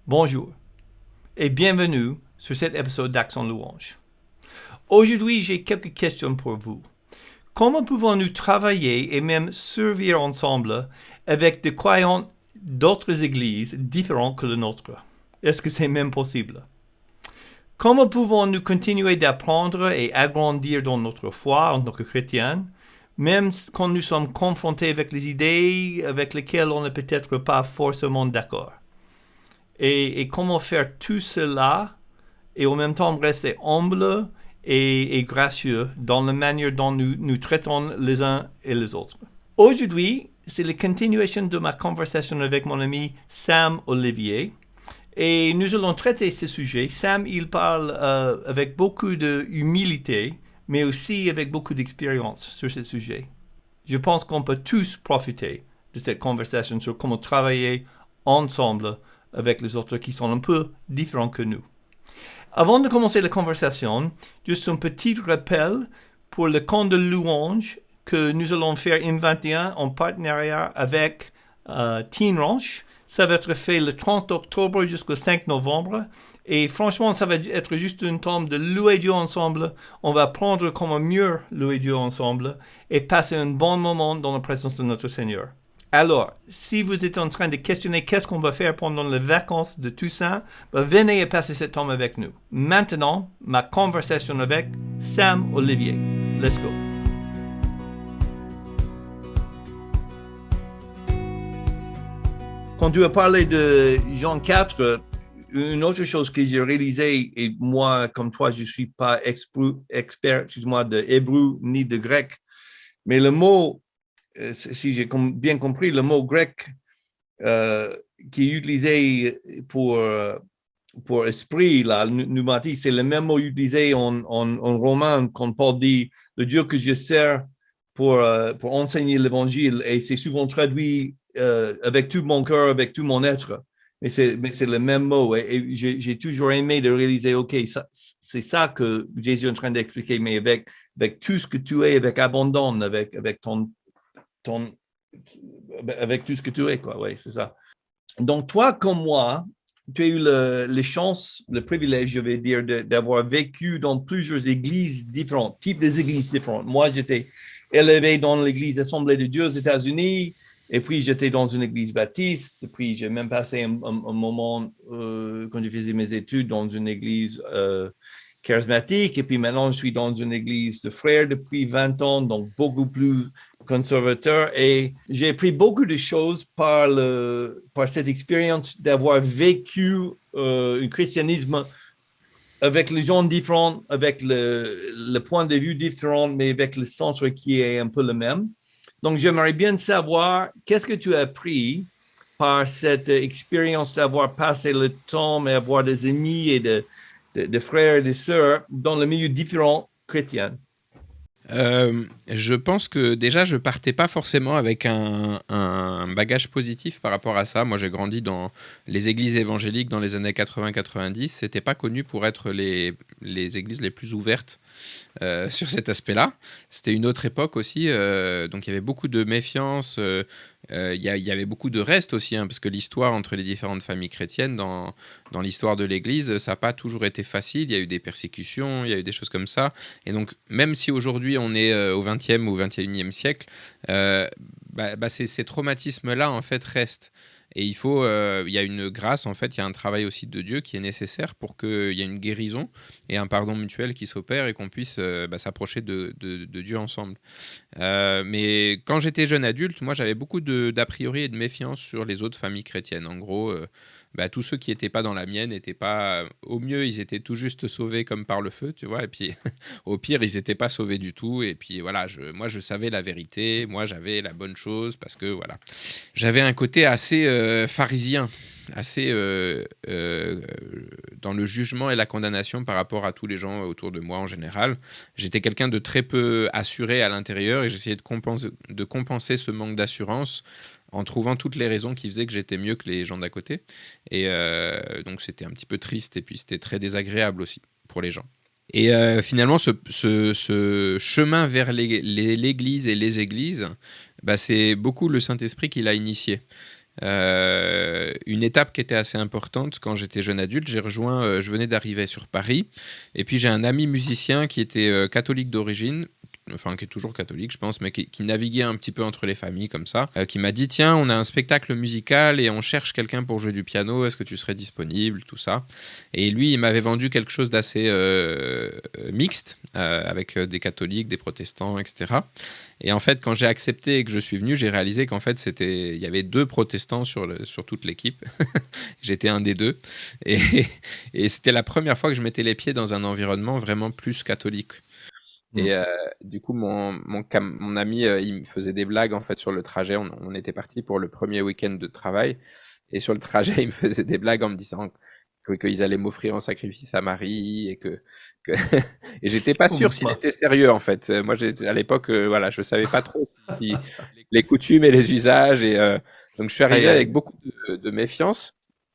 Bonjour et bienvenue sur cet épisode d'Action Louange. Aujourd'hui, j'ai quelques questions pour vous. Comment pouvons-nous travailler et même servir ensemble avec des croyants d'autres églises différentes que la nôtre? Est-ce que c'est même possible? Comment pouvons-nous continuer d'apprendre et agrandir dans notre foi en tant que chrétiens, même quand nous sommes confrontés avec les idées avec lesquelles on n'est peut-être pas forcément d'accord? Et comment faire tout cela et en même temps rester humble et gracieux dans la manière dont nous traitons les uns et les autres. Aujourd'hui, c'est la continuation de ma conversation avec mon ami Sam Olivier. Et nous allons traiter ce sujet. Sam, il parle avec beaucoup d'humilité, mais aussi avec beaucoup d'expérience sur ce sujet. Je pense qu'on peut tous profiter de cette conversation sur comment travailler ensemble avec les autres qui sont un peu différents que nous. Avant de commencer la conversation, juste un petit rappel pour le camp de louange que nous allons faire M21 en partenariat avec Teen Ranch. Ça va être fait le 30 octobre jusqu'au 5 novembre. Et franchement, ça va être juste un temps de louer Dieu ensemble. On va apprendre comment mieux louer Dieu ensemble et passer un bon moment dans la présence de notre Seigneur. Alors, si vous êtes en train de questionner qu'est-ce qu'on va faire pendant les vacances de Toussaint, venez et passez ce temps avec nous. Maintenant, ma conversation avec Sam Olivier. Let's go. Quand tu as parlé de Jean 4, une autre chose que j'ai réalisée, et moi, comme toi, je ne suis pas expert, de hébreu ni de grec, mais le mot, si j'ai bien compris, le mot grec qui est utilisé pour esprit, là, pneumatique, c'est le même mot utilisé en romain quand Paul dit « le Dieu que je sers pour enseigner l'évangile » et c'est souvent traduit avec tout mon cœur, avec tout mon être. Mais c'est le même mot. Et j'ai toujours aimé de réaliser, OK, c'est ça que Jésus est en train d'expliquer, mais avec tout ce que tu es, avec abondance, avec avec tout ce que tu es, quoi. Oui, c'est ça. Donc, toi, comme moi, tu as eu les chances, le privilège, je vais dire, d'avoir vécu dans plusieurs églises différentes, types d'églises différentes. Moi, j'étais élevé dans l'église Assemblée de Dieu aux États-Unis, et puis j'étais dans une église baptiste, et puis j'ai même passé un moment, quand je faisais mes études, dans une église charismatique, et puis maintenant je suis dans une église de frères depuis 20 ans, donc beaucoup plus conservateur, et j'ai appris beaucoup de choses par cette expérience d'avoir vécu un christianisme avec les gens différents, avec le point de vue différent, mais avec le centre qui est un peu le même. Donc, j'aimerais bien savoir qu'est-ce que tu as appris par cette expérience d'avoir passé le temps et avoir des amis et de frères et de sœurs dans le milieu différent chrétien. Je pense que déjà, je partais pas forcément avec un bagage positif par rapport à ça. Moi, j'ai grandi dans les églises évangéliques dans les années 80-90. C'était pas connu pour être les églises les plus ouvertes sur cet aspect-là. C'était une autre époque aussi, donc il y avait beaucoup de méfiance. Il y avait beaucoup de reste aussi, hein, parce que l'histoire entre les différentes familles chrétiennes dans l'histoire de l'Église, ça n'a pas toujours été facile. Il y a eu des persécutions, il y a eu des choses comme ça. Et donc, même si aujourd'hui on est au XXe ou XXIe siècle, ces traumatismes-là en fait restent. Et il y a une grâce, en fait, il y a un travail aussi de Dieu qui est nécessaire pour qu'il y ait une guérison et un pardon mutuel qui s'opère et qu'on puisse s'approcher de Dieu ensemble. Mais quand j'étais jeune adulte, moi j'avais beaucoup d'a priori et de méfiance sur les autres familles chrétiennes. En gros, tous ceux qui n'étaient pas dans la mienne n'étaient pas... Au mieux, ils étaient tout juste sauvés comme par le feu, tu vois. Et puis, au pire, ils n'étaient pas sauvés du tout. Et puis, voilà, moi, je savais la vérité. Moi, j'avais la bonne chose parce que, voilà, j'avais un côté assez pharisien, assez dans le jugement et la condamnation par rapport à tous les gens autour de moi en général. J'étais quelqu'un de très peu assuré à l'intérieur et j'essayais de compenser ce manque d'assurance en trouvant toutes les raisons qui faisaient que j'étais mieux que les gens d'à côté. Et donc, c'était un petit peu triste et puis c'était très désagréable aussi pour les gens. Et finalement, ce chemin vers l'Église et les églises, c'est beaucoup le Saint-Esprit qui l'a initié. une étape qui était assez importante quand j'étais jeune adulte. Je venais d'arriver sur Paris, et puis j'ai un ami musicien qui était catholique d'origine, enfin qui est toujours catholique je pense, mais qui naviguait un petit peu entre les familles comme ça, qui m'a dit tiens, on a un spectacle musical et on cherche quelqu'un pour jouer du piano, est-ce que tu serais disponible, tout ça. Et lui il m'avait vendu quelque chose d'assez mixte, avec des catholiques, des protestants, etc. Et en fait quand j'ai accepté et que je suis venu, j'ai réalisé qu'en fait il y avait 2 protestants sur toute l'équipe. J'étais un des 2, et c'était la première fois que je mettais les pieds dans un environnement vraiment plus catholique. Et du coup, mon ami, il me faisait des blagues en fait sur le trajet. On était parti pour le premier week-end de travail, et sur le trajet, il me faisait des blagues en me disant qu'ils allaient m'offrir en sacrifice à Marie, que... et j'étais pas sûr s'il était sérieux en fait. Moi, à l'époque, voilà, je savais pas trop les coutumes et les usages, et donc je suis arrivé avec beaucoup de méfiance.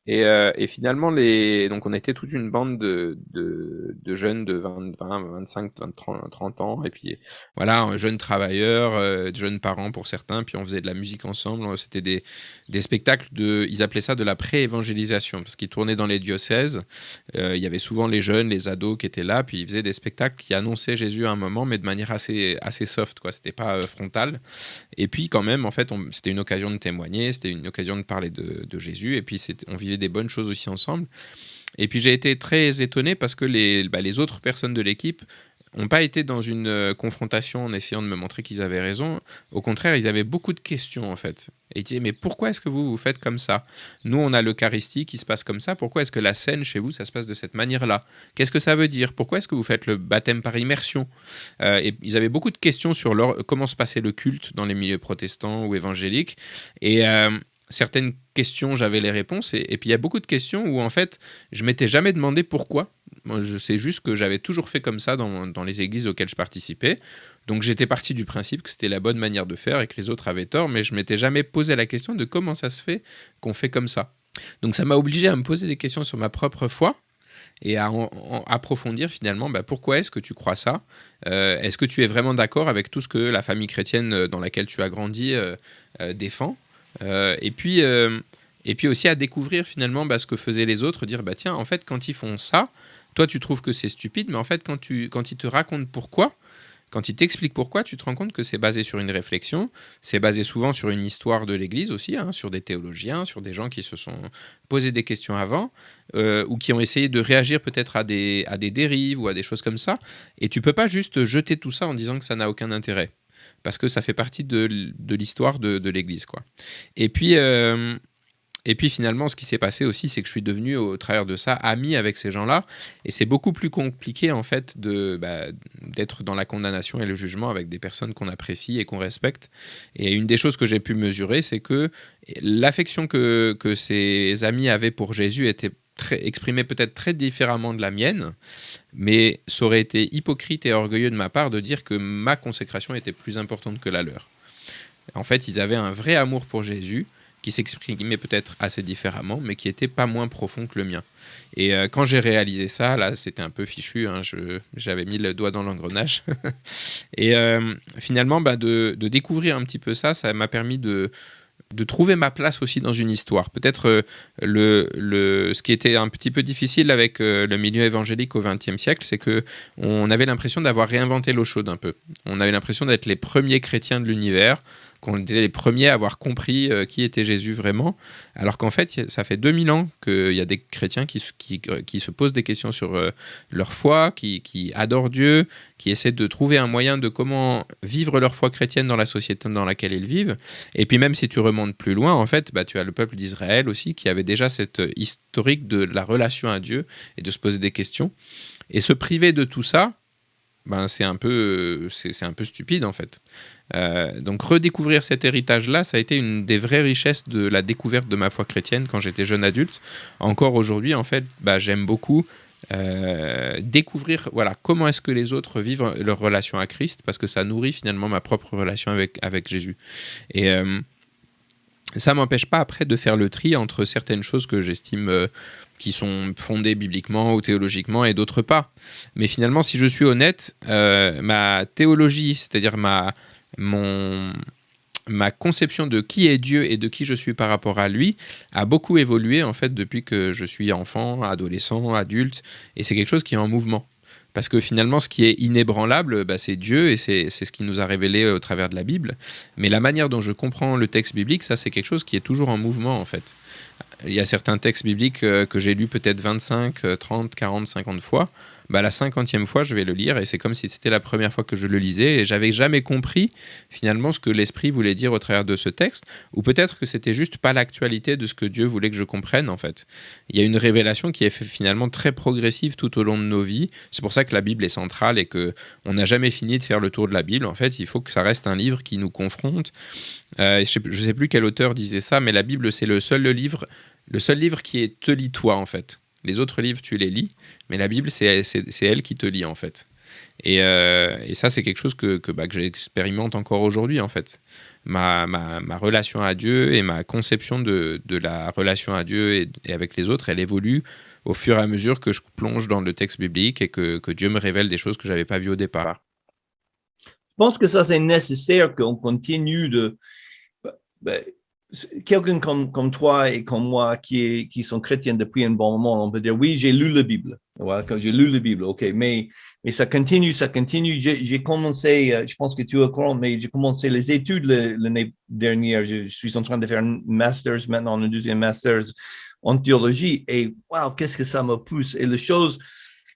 Et finalement, donc on était toute une bande de jeunes de 20, 25, 30 ans, et puis voilà, jeunes travailleurs, jeunes parents pour certains, puis on faisait de la musique ensemble. C'était des spectacles ils appelaient ça de la pré-évangélisation, parce qu'ils tournaient dans les diocèses. Il y avait souvent les jeunes, les ados qui étaient là, puis ils faisaient des spectacles qui annonçaient Jésus à un moment, mais de manière assez soft, quoi. C'était pas frontal. Et puis quand même, en fait, c'était une occasion de témoigner, c'était une occasion de parler de Jésus, et puis on vivait des bonnes choses aussi ensemble. Et puis j'ai été très étonné parce que les autres personnes de l'équipe n'ont pas été dans une confrontation en essayant de me montrer qu'ils avaient raison. Au contraire, ils avaient beaucoup de questions en fait. Et ils disaient mais pourquoi est-ce que vous faites comme ça ? Nous on a l'Eucharistie qui se passe comme ça, pourquoi est-ce que la scène chez vous ça se passe de cette manière-là ? Qu'est-ce que ça veut dire ? Pourquoi est-ce que vous faites le baptême par immersion ? Et ils avaient beaucoup de questions sur comment se passait le culte dans les milieux protestants ou évangéliques. Et certaines questions, j'avais les réponses, et puis il y a beaucoup de questions où en fait, je m'étais jamais demandé pourquoi. Moi, je sais juste que j'avais toujours fait comme ça dans les églises auxquelles je participais. Donc j'étais parti du principe que c'était la bonne manière de faire et que les autres avaient tort, mais je m'étais jamais posé la question de comment ça se fait qu'on fait comme ça. Donc ça m'a obligé à me poser des questions sur ma propre foi et à approfondir finalement pourquoi est-ce que tu crois ça, est-ce que tu es vraiment d'accord avec tout ce que la famille chrétienne dans laquelle tu as grandi défend. Et puis aussi à découvrir finalement ce que faisaient les autres, dire tiens, en fait quand ils font ça, toi tu trouves que c'est stupide, mais en fait quand ils te racontent pourquoi, quand ils t'expliquent pourquoi, tu te rends compte que c'est basé sur une réflexion, c'est basé souvent sur une histoire de l'Église aussi, sur des théologiens, sur des gens qui se sont posé des questions avant, ou qui ont essayé de réagir peut-être à des dérives ou à des choses comme ça, et tu peux pas juste jeter tout ça en disant que ça n'a aucun intérêt. Parce que ça fait partie de l'histoire de l'Église, quoi. Et puis finalement, ce qui s'est passé aussi, c'est que je suis devenu, au travers de ça, ami avec ces gens-là. Et c'est beaucoup plus compliqué, en fait, d'être dans la condamnation et le jugement avec des personnes qu'on apprécie et qu'on respecte. Et une des choses que j'ai pu mesurer, c'est que l'affection que ces amis avaient pour Jésus était exprimée peut-être très différemment de la mienne, mais ça aurait été hypocrite et orgueilleux de ma part de dire que ma consécration était plus importante que la leur. En fait, ils avaient un vrai amour pour Jésus qui s'exprimait peut-être assez différemment, mais qui n'était pas moins profond que le mien. Et quand j'ai réalisé ça, là, c'était un peu fichu, j'avais mis le doigt dans l'engrenage. Et finalement, de découvrir un petit peu ça m'a permis de trouver ma place aussi dans une histoire. Peut-être ce qui était un petit peu difficile avec le milieu évangélique au XXe siècle, c'est qu'on avait l'impression d'avoir réinventé l'eau chaude un peu. On avait l'impression d'être les premiers chrétiens de l'univers, qu'on était les premiers à avoir compris qui était Jésus vraiment, alors qu'en fait, ça fait 2000 ans qu'il y a des chrétiens qui se posent des questions sur leur foi, qui adorent Dieu, qui essaient de trouver un moyen de comment vivre leur foi chrétienne dans la société dans laquelle ils vivent. Et puis même si tu remontes plus loin, en fait, tu as le peuple d'Israël aussi qui avait déjà cette historique de la relation à Dieu et de se poser des questions. Et se priver de tout ça, c'est un peu stupide en fait. Donc redécouvrir cet héritage-là, ça a été une des vraies richesses de la découverte de ma foi chrétienne quand j'étais jeune adulte. Encore aujourd'hui, en fait, j'aime beaucoup découvrir comment est-ce que les autres vivent leur relation à Christ, parce que ça nourrit finalement ma propre relation avec Jésus. Et ça m'empêche pas après de faire le tri entre certaines choses que j'estime qui sont fondées bibliquement ou théologiquement et d'autres pas. Mais finalement, si je suis honnête, ma théologie, c'est-à-dire ma conception de qui est Dieu et de qui je suis par rapport à lui a beaucoup évolué en fait depuis que je suis enfant, adolescent, adulte, et c'est quelque chose qui est en mouvement. Parce que finalement, ce qui est inébranlable, c'est Dieu et c'est ce qui nous a révélé au travers de la Bible. Mais la manière dont je comprends le texte biblique, ça, c'est quelque chose qui est toujours en mouvement, en fait. Il y a certains textes bibliques que j'ai lus peut-être 25, 30, 40, 50 fois. La 50e fois, je vais le lire et c'est comme si c'était la première fois que je le lisais et j'avais jamais compris finalement ce que l'Esprit voulait dire au travers de ce texte, ou peut-être que c'était juste pas l'actualité de ce que Dieu voulait que je comprenne en fait. Il y a une révélation qui est finalement très progressive tout au long de nos vies. C'est pour ça que la Bible est centrale et que on n'a jamais fini de faire le tour de la Bible. En fait, il faut que ça reste un livre qui nous confronte. Je sais plus quel auteur disait ça, mais la Bible c'est le seul livre qui est te lis toi en fait. Les autres livres, tu les lis, mais la Bible, c'est elle qui te lit, en fait. Et ça, c'est quelque chose que j'expérimente encore aujourd'hui, en fait. Ma relation à Dieu et ma conception de la relation à Dieu et avec les autres, elle évolue au fur et à mesure que je plonge dans le texte biblique et que Dieu me révèle des choses que je n'avais pas vues au départ. Je pense que ça, c'est nécessaire qu'on continue de... quelqu'un comme toi et comme moi qui sont chrétiens depuis un bon moment, on peut dire, oui, j'ai lu la Bible. Voilà, quand j'ai lu la Bible, OK. Mais ça continue. J'ai commencé, je pense que tu es au courant, mais j'ai commencé les études l'année dernière. Je suis en train de faire un master's maintenant, un deuxième master's en théologie. Et wow, qu'est-ce que ça me pousse. Et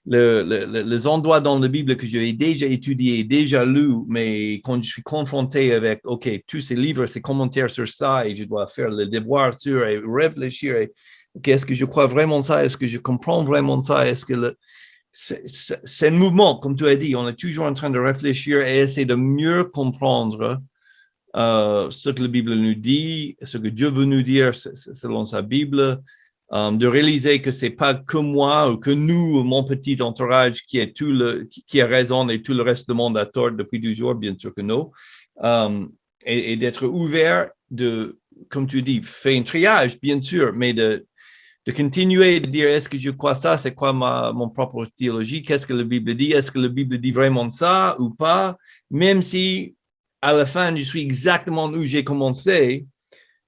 les endroits dans la Bible que j'ai déjà étudiés, déjà lus, mais quand je suis confronté avec, OK, tous ces livres, ces commentaires sur ça, et je dois faire le devoir sur et réfléchir, et, OK, est-ce que je crois vraiment ça? Est-ce que je comprends vraiment ça? Est-ce que c'est un mouvement, comme tu as dit, on est toujours en train de réfléchir et essayer de mieux comprendre ce que la Bible nous dit, ce que Dieu veut nous dire selon sa Bible, de réaliser que c'est pas que moi ou que nous, mon petit entourage, qui a raison et tout le reste du monde a tort depuis toujours, bien sûr que non, et d'être ouvert comme tu dis, faire un triage, bien sûr, mais de continuer de dire est-ce que je crois ça, c'est quoi mon propre théologie, qu'est-ce que la Bible dit, est-ce que la Bible dit vraiment ça ou pas, même si à la fin, je suis exactement où j'ai commencé,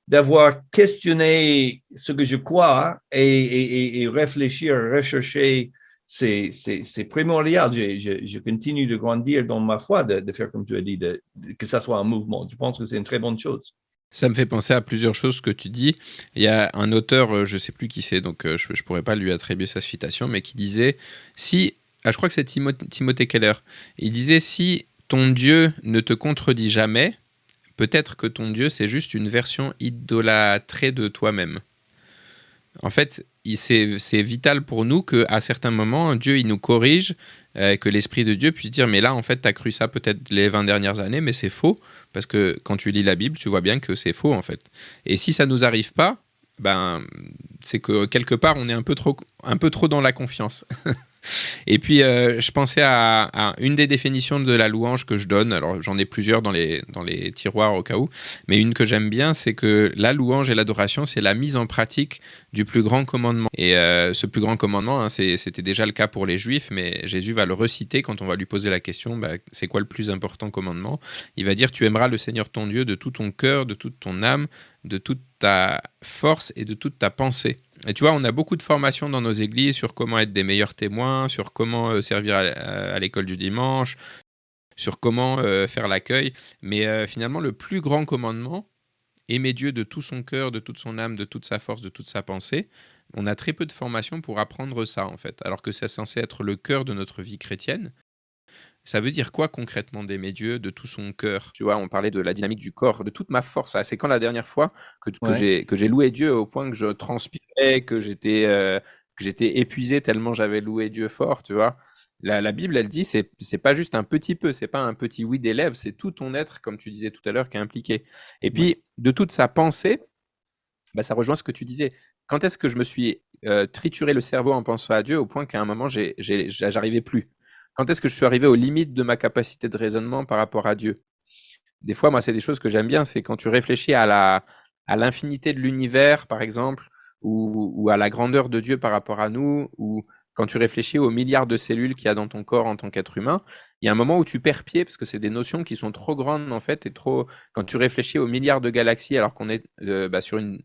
d'avoir questionné ce que je crois et réfléchir, rechercher, c'est primordial. Je continue de grandir dans ma foi, de faire comme tu as dit, que ça soit un mouvement. Je pense que c'est une très bonne chose. Ça me fait penser à plusieurs choses que tu dis. Il y a un auteur, je ne sais plus qui c'est, donc je ne pourrais pas lui attribuer sa citation, mais qui disait, je crois que c'est Timothée Keller, il disait, si ton Dieu ne te contredit jamais, peut-être que ton Dieu, c'est juste une version idolâtrée de toi-même. En fait, c'est vital pour nous qu'à certains moments, Dieu il nous corrige, que l'Esprit de Dieu puisse dire, mais là, en fait, tu as cru ça peut-être les 20 dernières années, mais c'est faux, parce que quand tu lis la Bible, tu vois bien que c'est faux, en fait. Et si ça ne nous arrive pas, c'est que quelque part, on est un peu trop dans la confiance. Et puis, je pensais à une des définitions de la louange que je donne. Alors, j'en ai plusieurs dans les tiroirs au cas où. Mais une que j'aime bien, c'est que la louange et l'adoration, c'est la mise en pratique du plus grand commandement. Et ce plus grand commandement, c'était déjà le cas pour les Juifs, mais Jésus va le reciter quand on va lui poser la question, c'est quoi le plus important commandement? Il va dire, tu aimeras le Seigneur ton Dieu de tout ton cœur, de toute ton âme, de toute ta force et de toute ta pensée. Et tu vois, on a beaucoup de formations dans nos églises sur comment être des meilleurs témoins, sur comment servir à l'école du dimanche, sur comment faire l'accueil. Mais finalement, le plus grand commandement, aimer Dieu de tout son cœur, de toute son âme, de toute sa force, de toute sa pensée, on a très peu de formations pour apprendre ça, en fait. Alors que c'est censé être le cœur de notre vie chrétienne. Ça veut dire quoi concrètement d'aimer Dieu de tout son cœur? Tu vois, on parlait de la dynamique du corps, de toute ma force. C'est quand la dernière fois que j'ai loué Dieu au point que je transpirais, que j'étais épuisé tellement j'avais loué Dieu fort, tu vois. La Bible, elle dit, c'est pas juste un petit peu, c'est pas un petit oui des lèvres, c'est tout ton être, comme tu disais tout à l'heure, qui est impliqué. Et puis, de toute sa pensée, ça rejoint ce que tu disais. Quand est-ce que je me suis trituré le cerveau en pensant à Dieu au point qu'à un moment, j'arrivais plus? Quand est-ce que je suis arrivé aux limites de ma capacité de raisonnement par rapport à Dieu? Des fois, moi, c'est des choses que j'aime bien, c'est quand tu réfléchis à l'infinité de l'univers, par exemple, ou à la grandeur de Dieu par rapport à nous, ou quand tu réfléchis aux milliards de cellules qu'il y a dans ton corps en tant qu'être humain, il y a un moment où tu perds pied parce que c'est des notions qui sont trop grandes en fait et trop. Quand tu réfléchis aux milliards de galaxies alors qu'on est sur une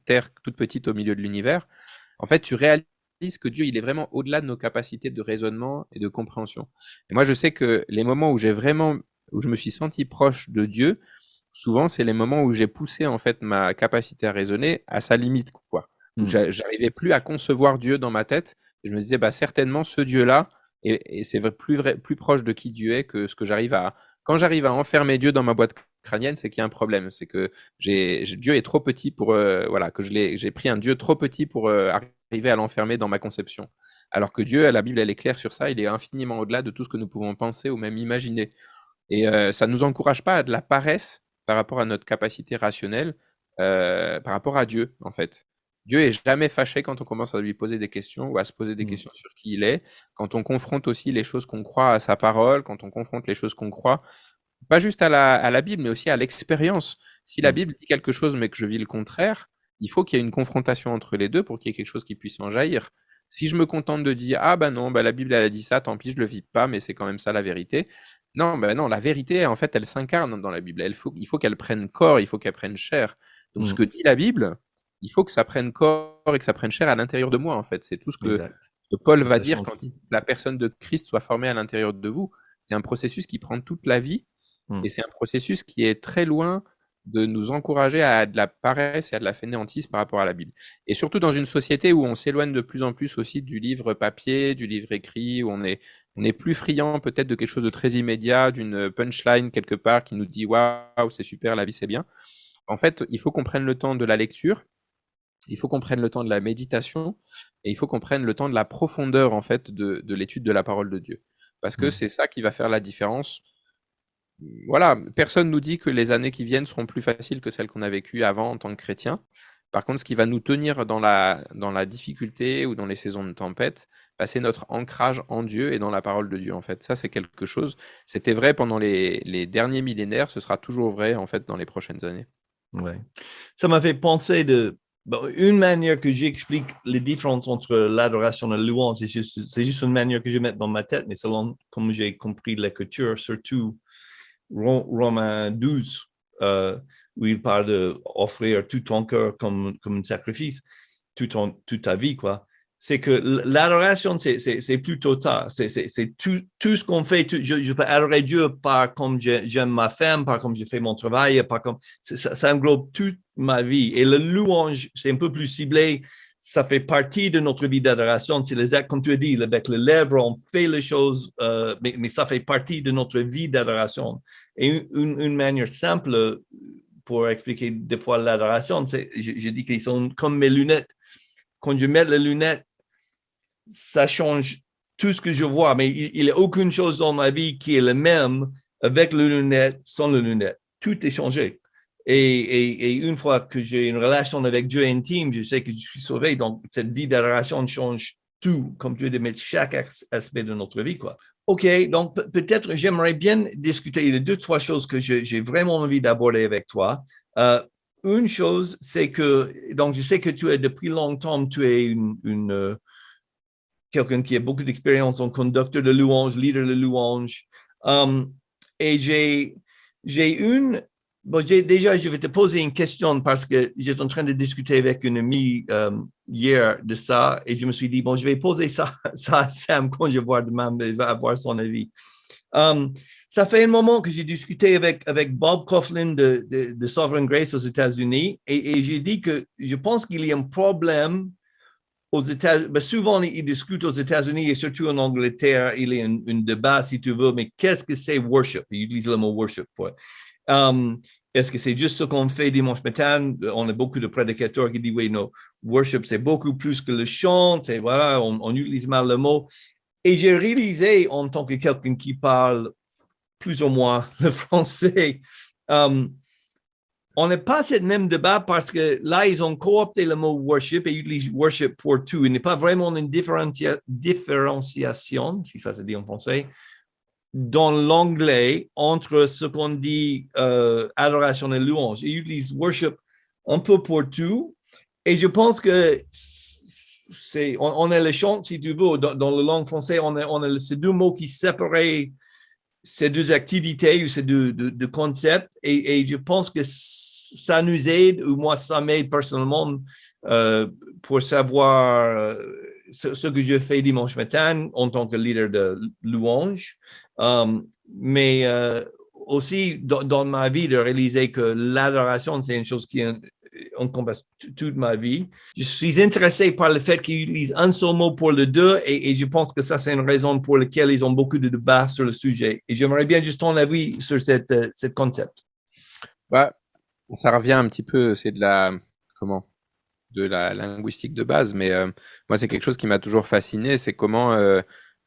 Terre toute petite au milieu de l'univers, en fait, tu réalises que Dieu, il est vraiment au-delà de nos capacités de raisonnement et de compréhension. Et moi, je sais que les moments où je me suis senti proche de Dieu, souvent, c'est les moments où j'ai poussé en fait ma capacité à raisonner à sa limite, quoi. Où j'arrivais plus à concevoir Dieu dans ma tête. Et je me disais, bah certainement, ce Dieu-là, et c'est plus proche de qui Dieu est que ce que j'arrive à. Quand j'arrive à enfermer Dieu dans ma boîte crânienne, c'est qu'il y a un problème. C'est que Dieu est trop petit pour voilà, que j'ai pris un Dieu trop petit pour arriver à l'enfermer dans ma conception. Alors que Dieu, la Bible, elle est claire sur ça. Il est infiniment au-delà de tout ce que nous pouvons penser ou même imaginer. Et ça ne nous encourage pas à de la paresse par rapport à notre capacité rationnelle, par rapport à Dieu, en fait. Dieu est jamais fâché quand on commence à lui poser des questions ou à se poser des questions sur qui il est, quand on confronte aussi les choses qu'on croit à sa parole, quand on confronte les choses qu'on croit, pas juste à la Bible, mais aussi à l'expérience. Si la Bible dit quelque chose mais que je vis le contraire, il faut qu'il y ait une confrontation entre les deux pour qu'il y ait quelque chose qui puisse en jaillir. Si je me contente de dire ah bah non, bah la Bible elle a dit ça, tant pis, je le vis pas, mais c'est quand même ça la vérité. Non, bah non, la vérité en fait elle s'incarne dans la Bible. Il faut qu'elle prenne corps, il faut qu'elle prenne chair. Donc ce que dit la Bible, il faut que ça prenne corps et que ça prenne chair à l'intérieur de moi en fait. C'est tout ce que Paul va dire quand la personne de Christ soit formée à l'intérieur de vous. C'est un processus qui prend toute la vie. Et c'est un processus qui est très loin de nous encourager à de la paresse et à de la fainéantise par rapport à la Bible. Et surtout dans une société où on s'éloigne de plus en plus aussi du livre papier, du livre écrit, où on est plus friand peut-être de quelque chose de très immédiat, d'une punchline quelque part qui nous dit waouh, c'est super, la vie c'est bien. En fait, il faut qu'on prenne le temps de la lecture, il faut qu'on prenne le temps de la méditation, et il faut qu'on prenne le temps de la profondeur en fait de l'étude de la parole de Dieu. Parce que c'est ça qui va faire la différence. Voilà, personne nous dit que les années qui viennent seront plus faciles que celles qu'on a vécues avant en tant que chrétiens. Par contre, ce qui va nous tenir dans la difficulté ou dans les saisons de tempête, bah, c'est notre ancrage en Dieu et dans la parole de Dieu, en fait. Ça, c'est quelque chose. C'était vrai pendant les derniers millénaires, ce sera toujours vrai, en fait, dans les prochaines années. Ouais. Ça m'a fait penser une manière que j'explique les différences entre l'adoration et la louange. C'est juste une manière que je mets dans ma tête, mais selon comme j'ai compris l'écriture, surtout Romains 12, où il parle d'offrir tout ton cœur comme un sacrifice, toute ta vie, quoi. C'est que l'adoration, c'est plutôt ça. C'est tout ce qu'on fait. Je peux adorer Dieu par comme j'aime ma femme, par comme je fais mon travail, par comme ça englobe toute ma vie. Et le louange, c'est un peu plus ciblé. Ça fait partie de notre vie d'adoration. C'est les actes, comme tu as dit, avec les lèvres, on fait les choses, mais ça fait partie de notre vie d'adoration. Et une manière simple pour expliquer des fois l'adoration, je dis qu'ils sont comme mes lunettes. Quand je mets les lunettes, ça change tout ce que je vois, mais il n'y a aucune chose dans ma vie qui est la même avec les lunettes, sans les lunettes. Tout est changé. Et une fois que j'ai une relation avec Dieu intime, je sais que je suis sauvé. Donc, cette vie d'adoration change tout, comme tu veux, de mettre chaque aspect de notre vie, quoi. OK, donc peut-être j'aimerais bien discuter de deux, trois choses que j'ai vraiment envie d'aborder avec toi. Une chose, c'est que, donc je sais que tu es depuis longtemps, tu es quelqu'un qui a beaucoup d'expérience en conducteur de louange, leader de louange. Et je vais te poser une question parce que j'étais en train de discuter avec une amie hier de ça et je me suis dit, bon, je vais poser ça à Sam quand je vois demain, il va avoir son avis. Ça fait un moment que j'ai discuté avec Bob Coughlin de Sovereign Grace aux États-Unis et j'ai dit que je pense qu'il y a un problème aux États-Unis. Ben souvent, ils discutent aux États-Unis et surtout en Angleterre, il y a un débat, si tu veux, mais qu'est-ce que c'est worship? Ils utilisent le mot worship. Est-ce que c'est juste ce qu'on fait dimanche matin? On a beaucoup de prédicateurs qui disent, oui, non, worship, c'est beaucoup plus que le chant. Voilà, on utilise mal le mot. Et j'ai réalisé, en tant que quelqu'un qui parle plus ou moins le français, on n'a pas ce même débat parce que là, ils ont coopté le mot worship et ils utilisent worship pour tout. Il n'est pas vraiment une différenciation, si ça se dit en français, dans l'anglais entre ce qu'on dit adoration et louange. Ils utilisent worship un peu pour tout. Et je pense que on a le chant, si tu veux, dans la langue française, on a ces deux mots qui séparent ces deux activités ou ces deux concepts. Et je pense que ça nous aide, ou moi, ça m'aide personnellement pour savoir ce que je fais dimanche matin en tant que leader de louange. Mais aussi, dans ma vie, de réaliser que l'adoration, c'est une chose qui encompasse toute ma vie. Je suis intéressé par le fait qu'ils utilisent un seul mot pour le deux et je pense que ça, c'est une raison pour laquelle ils ont beaucoup de débats sur le sujet. Et j'aimerais bien juste ton avis sur cette concept. Bah, ça revient un petit peu, c'est de la linguistique de base, mais moi, c'est quelque chose qui m'a toujours fasciné, c'est comment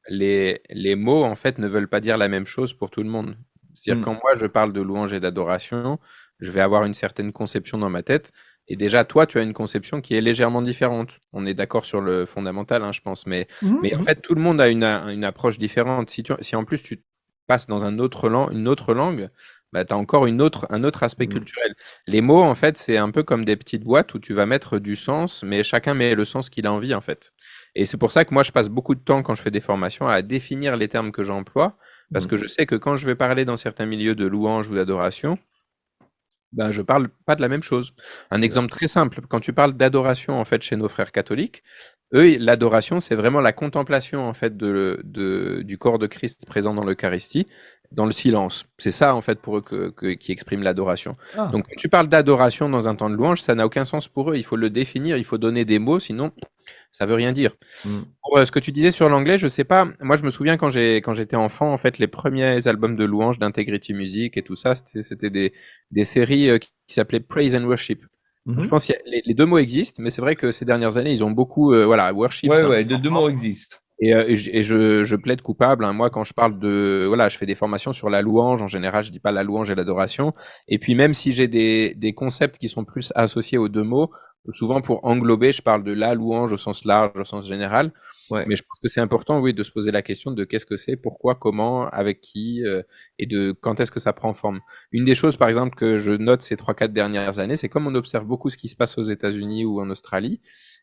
les mots, en fait, ne veulent pas dire la même chose pour tout le monde. C'est-à-dire quand moi, je parle de louange et d'adoration, je vais avoir une certaine conception dans ma tête. Et déjà, toi, tu as une conception qui est légèrement différente. On est d'accord sur le fondamental, hein, je pense. Mais en fait, tout le monde a une approche différente. Si en plus tu passes dans une autre langue, bah, tu as encore un autre aspect culturel. Les mots, en fait, c'est un peu comme des petites boîtes où tu vas mettre du sens, mais chacun met le sens qu'il a envie, en fait. Et c'est pour ça que moi, je passe beaucoup de temps quand je fais des formations à définir les termes que j'emploie, parce que je sais que quand je vais parler dans certains milieux de louange ou d'adoration, ben, je parle pas de la même chose. Un exemple très simple, quand tu parles d'adoration, en fait, chez nos frères catholiques, eux, l'adoration, c'est vraiment la contemplation, en fait, du corps de Christ présent dans l'Eucharistie, dans le silence. C'est ça, en fait, pour eux qui exprime l'adoration. Donc, quand tu parles d'adoration dans un temps de louange, ça n'a aucun sens pour eux. Il faut le définir, il faut donner des mots, sinon, ça veut rien dire. Pour ce que tu disais sur l'anglais, je sais pas. Moi, je me souviens quand j'étais enfant, en fait, les premiers albums de louange d'Integrity Music et tout ça, c'était des séries qui s'appelaient Praise and Worship. Donc, je pense que les deux mots existent, mais c'est vrai que ces dernières années, ils ont beaucoup, worship. Ouais, deux mots existent. Et je plaide coupable, hein. Moi, quand je parle je fais des formations sur la louange. En général, je dis pas la louange et l'adoration. Et puis, même si j'ai des concepts qui sont plus associés aux deux mots, souvent pour englober, je parle de la louange au sens large, au sens général. Ouais. Mais je pense que c'est important, oui, de se poser la question de qu'est-ce que c'est, pourquoi, comment, avec qui, et de quand est-ce que ça prend forme. Une des choses, par exemple, que je note ces 3-4 dernières années, c'est comme on observe beaucoup ce qui se passe aux États-Unis ou en Australie,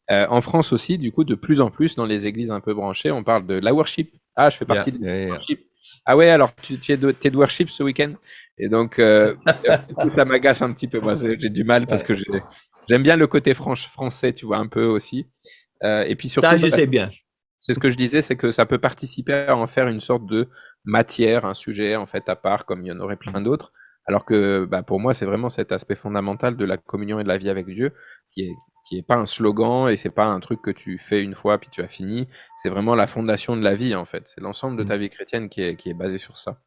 en France aussi, du coup, de plus en plus, dans les églises un peu branchées, on parle de la worship. Ah, je fais partie de la worship. Ah ouais, alors tu es de worship ce week-end? Et donc, ça m'agace un petit peu. Moi, j'ai du mal parce que j'aime bien le côté français, tu vois, un peu aussi. Et puis surtout, ça, je sais bien. C'est ce que je disais, c'est que ça peut participer à en faire une sorte de matière, un sujet en fait à part, comme il y en aurait plein d'autres. Alors que pour moi, c'est vraiment cet aspect fondamental de la communion et de la vie avec Dieu qui est pas un slogan et c'est pas un truc que tu fais une fois puis tu as fini. C'est vraiment la fondation de la vie en fait. C'est l'ensemble de ta vie chrétienne qui est basé sur ça.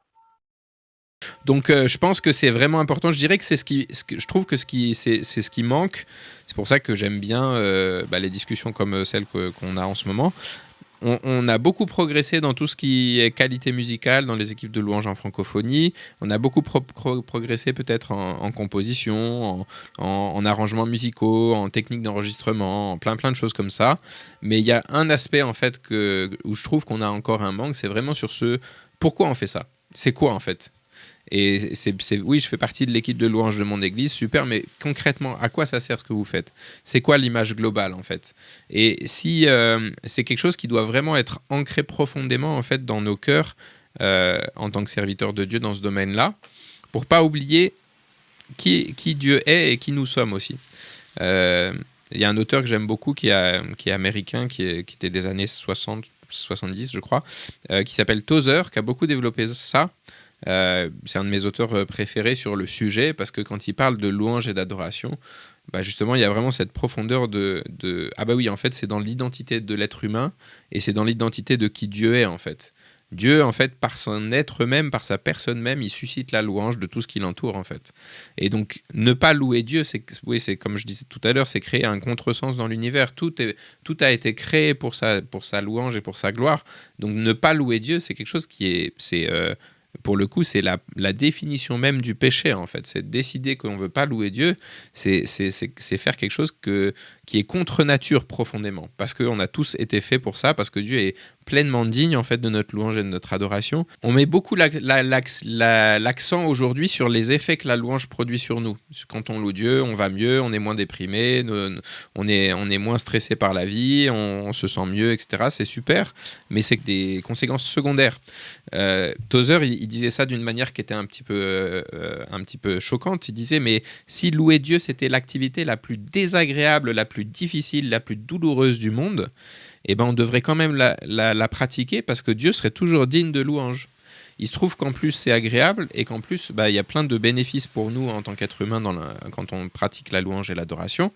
Donc, je pense que c'est vraiment important. Je dirais que je trouve que c'est ce qui manque. C'est pour ça que j'aime bien les discussions comme celles qu'on a en ce moment. On a beaucoup progressé dans tout ce qui est qualité musicale dans les équipes de louange en francophonie. On a beaucoup progressé peut-être en composition, en arrangements musicaux, en technique d'enregistrement, en plein de choses comme ça. Mais il y a un aspect en fait où je trouve qu'on a encore un manque, c'est vraiment sur pourquoi on fait ça. C'est quoi en fait? Et oui, je fais partie de l'équipe de louange de mon église, super, mais concrètement, à quoi ça sert ce que vous faites? C'est quoi l'image globale, en fait? Et si c'est quelque chose qui doit vraiment être ancré profondément, en fait, dans nos cœurs, en tant que serviteurs de Dieu dans ce domaine-là, pour pas oublier qui Dieu est et qui nous sommes aussi. Il y a un auteur que j'aime beaucoup qui est américain, qui était des années 60, 70, je crois, qui s'appelle Tozer, qui a beaucoup développé ça. C'est un de mes auteurs préférés sur le sujet parce que quand il parle de louange et d'adoration, justement il y a vraiment cette profondeur ah oui, en fait c'est dans l'identité de l'être humain et c'est dans l'identité de qui Dieu est en fait. Dieu en fait par son être même, par sa personne même, il suscite la louange de tout ce qui l'entoure en fait. Et donc ne pas louer Dieu, c'est comme je disais tout à l'heure, c'est créer un contresens dans l'univers. Tout a été créé pour sa louange et pour sa gloire. Donc ne pas louer Dieu, c'est quelque chose qui est pour le coup, c'est la définition même du péché, en fait. C'est décider qu'on ne veut pas louer Dieu, c'est faire quelque chose qui est contre nature profondément. Parce qu'on a tous été faits pour ça, parce que Dieu est pleinement digne, en fait, de notre louange et de notre adoration. On met beaucoup l'accent aujourd'hui sur les effets que la louange produit sur nous. Quand on loue Dieu, on va mieux, on est moins déprimé, on est moins stressé par la vie, on se sent mieux, etc. C'est super, mais c'est que des conséquences secondaires. Tozer, il disait ça d'une manière qui était un petit peu choquante. Il disait, mais si louer Dieu, c'était l'activité la plus désagréable, la plus difficile, la plus douloureuse du monde, eh ben on devrait quand même la pratiquer parce que Dieu serait toujours digne de louange. Il se trouve qu'en plus, c'est agréable et qu'en plus, il y a plein de bénéfices pour nous en tant qu'être humain quand on pratique la louange et l'adoration.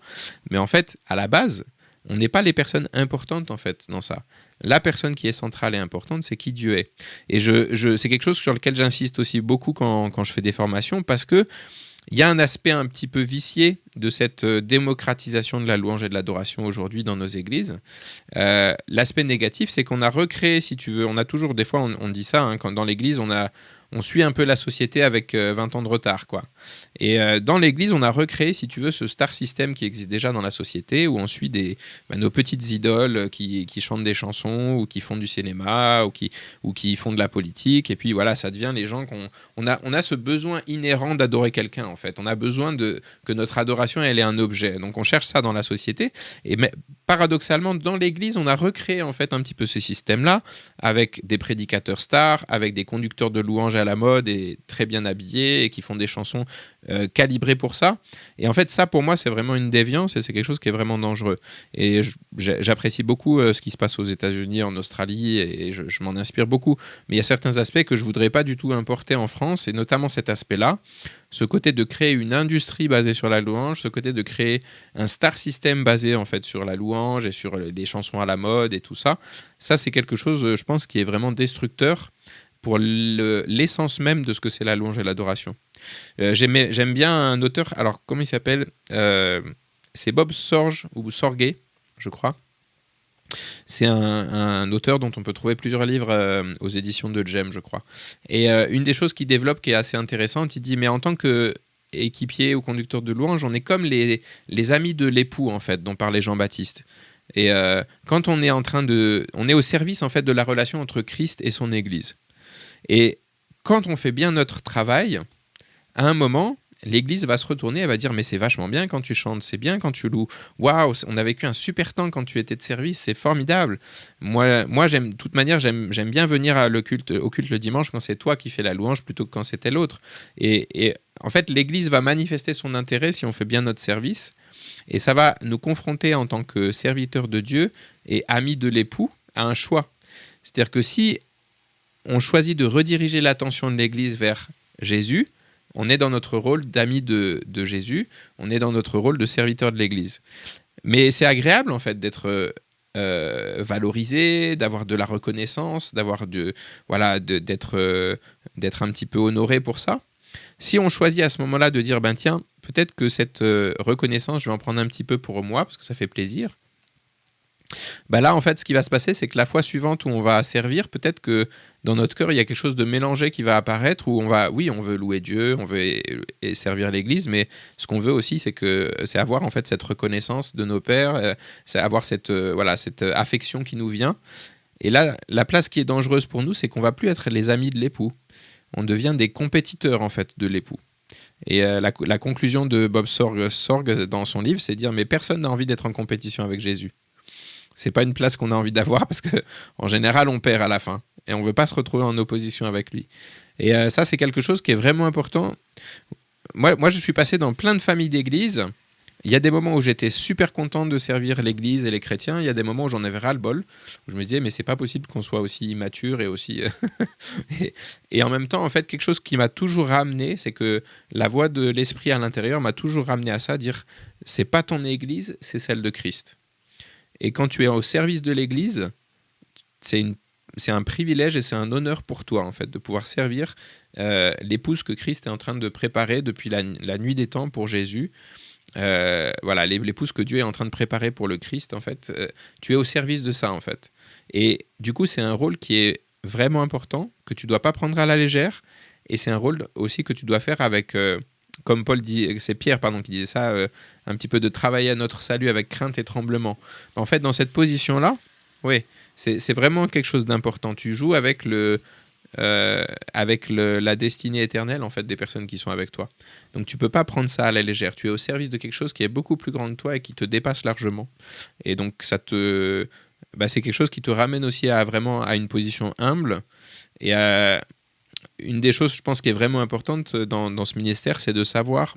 Mais en fait, à la base, on n'est pas les personnes importantes en fait dans ça. La personne qui est centrale et importante, c'est qui Dieu est. Et c'est quelque chose sur lequel j'insiste aussi beaucoup quand je fais des formations, parce que il y a un aspect un petit peu vicié de cette démocratisation de la louange et de l'adoration aujourd'hui dans nos églises. L'aspect négatif, c'est qu'on a recréé, si tu veux, on a toujours, des fois on dit ça, quand dans l'église, on suit un peu la société avec 20 ans de retard, quoi. Et dans l'église, on a recréé, si tu veux, ce star system qui existe déjà dans la société, où on suit nos petites idoles qui chantent des chansons, ou qui font du cinéma, ou qui font de la politique. Et puis voilà, ça devient les gens on a ce besoin inhérent d'adorer quelqu'un, en fait. On a besoin que notre adoration, elle ait un objet. Donc on cherche ça dans la société. Mais paradoxalement, dans l'église, on a recréé en fait un petit peu ce système-là, avec des prédicateurs stars, avec des conducteurs de louanges à la mode et très bien habillés et qui font des chansons calibrées pour ça. Et en fait, ça, pour moi, c'est vraiment une déviance et c'est quelque chose qui est vraiment dangereux. Et j'apprécie beaucoup ce qui se passe aux États-Unis, en Australie, et je m'en inspire beaucoup. Mais il y a certains aspects que je voudrais pas du tout importer en France, et notamment cet aspect-là, ce côté de créer une industrie basée sur la louange, ce côté de créer un star system basé en fait sur la louange et sur les chansons à la mode et tout ça. Ça, c'est quelque chose, je pense, qui est vraiment destructeur pour l'essence même de ce que c'est la louange et l'adoration. J'aime bien un auteur, alors comment il s'appelle c'est Bob Sorge, ou Sorge, je crois. C'est un auteur dont on peut trouver plusieurs livres aux éditions de Gem, je crois. Et une des choses qu'il développe qui est assez intéressante, il dit, mais en tant qu'équipier ou conducteur de louange, on est comme les amis de l'époux, en fait, dont parlait Jean-Baptiste. Et quand on est on est au service, en fait, de la relation entre Christ et son Église. Et quand on fait bien notre travail, à un moment, l'Église va se retourner, elle va dire, mais c'est vachement bien quand tu chantes, c'est bien quand tu loues. Waouh, on a vécu un super temps quand tu étais de service, c'est formidable. Moi, de toute manière, j'aime bien venir au culte le dimanche quand c'est toi qui fais la louange plutôt que quand c'était l'autre. Et en fait, l'Église va manifester son intérêt si on fait bien notre service. Et ça va nous confronter en tant que serviteurs de Dieu et amis de l'époux à un choix. C'est-à-dire que si on choisit de rediriger l'attention de l'Église vers Jésus, on est dans notre rôle d'amis de Jésus, on est dans notre rôle de serviteur de l'Église. Mais c'est agréable en fait d'être valorisé, d'avoir de la reconnaissance, d'être un petit peu honoré pour ça. Si on choisit à ce moment-là de dire, tiens, peut-être que cette reconnaissance, je vais en prendre un petit peu pour moi, parce que ça fait plaisir, là, en fait, ce qui va se passer, c'est que la fois suivante où on va servir, peut-être que dans notre cœur, il y a quelque chose de mélangé qui va apparaître, où on veut louer Dieu, on veut servir l'Église, mais ce qu'on veut aussi, c'est avoir en fait cette reconnaissance de nos pères, c'est avoir cette affection qui nous vient. Et là, la place qui est dangereuse pour nous, c'est qu'on va plus être les amis de l'époux. On devient des compétiteurs en fait de l'époux. Et la conclusion de Bob Sorge dans son livre, c'est de dire, mais personne n'a envie d'être en compétition avec Jésus. C'est pas une place qu'on a envie d'avoir parce que en général on perd à la fin et on veut pas se retrouver en opposition avec lui. Et ça, c'est quelque chose qui est vraiment important. Moi, je suis passé dans plein de familles d'églises. Il y a des moments où j'étais super content de servir l'église et les chrétiens. Il y a des moments où j'en avais ras-le-bol, où je me disais mais c'est pas possible qu'on soit aussi immature et aussi et en même temps, en fait, quelque chose qui m'a toujours ramené, c'est que la voix de l'esprit à l'intérieur m'a toujours ramené à ça, dire c'est pas ton église, c'est celle de Christ. Et quand tu es au service de l'Église, c'est un privilège et c'est un honneur pour toi, en fait, de pouvoir servir l'épouse que Christ est en train de préparer depuis la nuit des temps pour Jésus. L'épouse que Dieu est en train de préparer pour le Christ, en fait. Tu es au service de ça, en fait. Et du coup, c'est un rôle qui est vraiment important, que tu dois pas prendre à la légère, et c'est un rôle aussi que tu dois faire avec, comme Paul dit, c'est Pierre pardon qui disait ça, un petit peu de travailler à notre salut avec crainte et tremblement. En fait, dans cette position-là, oui, c'est vraiment quelque chose d'important. Tu joues avec la destinée éternelle en fait des personnes qui sont avec toi. Donc tu peux pas prendre ça à la légère. Tu es au service de quelque chose qui est beaucoup plus grand que toi et qui te dépasse largement. Et donc c'est quelque chose qui te ramène aussi vraiment à une position humble. Et une des choses, je pense, qui est vraiment importante dans ce ministère, c'est de savoir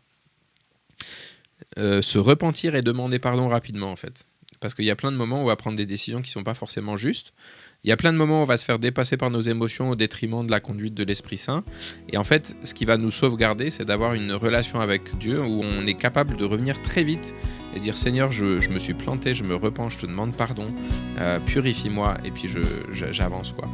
se repentir et demander pardon rapidement en fait. Parce qu'il y a plein de moments où on va prendre des décisions qui ne sont pas forcément justes. Il y a plein de moments où on va se faire dépasser par nos émotions au détriment de la conduite de l'Esprit Saint. Et en fait, ce qui va nous sauvegarder, c'est d'avoir une relation avec Dieu où on est capable de revenir très vite et dire « Seigneur, je me suis planté, je me repens, je te demande pardon, purifie-moi » et puis j'avance quoi.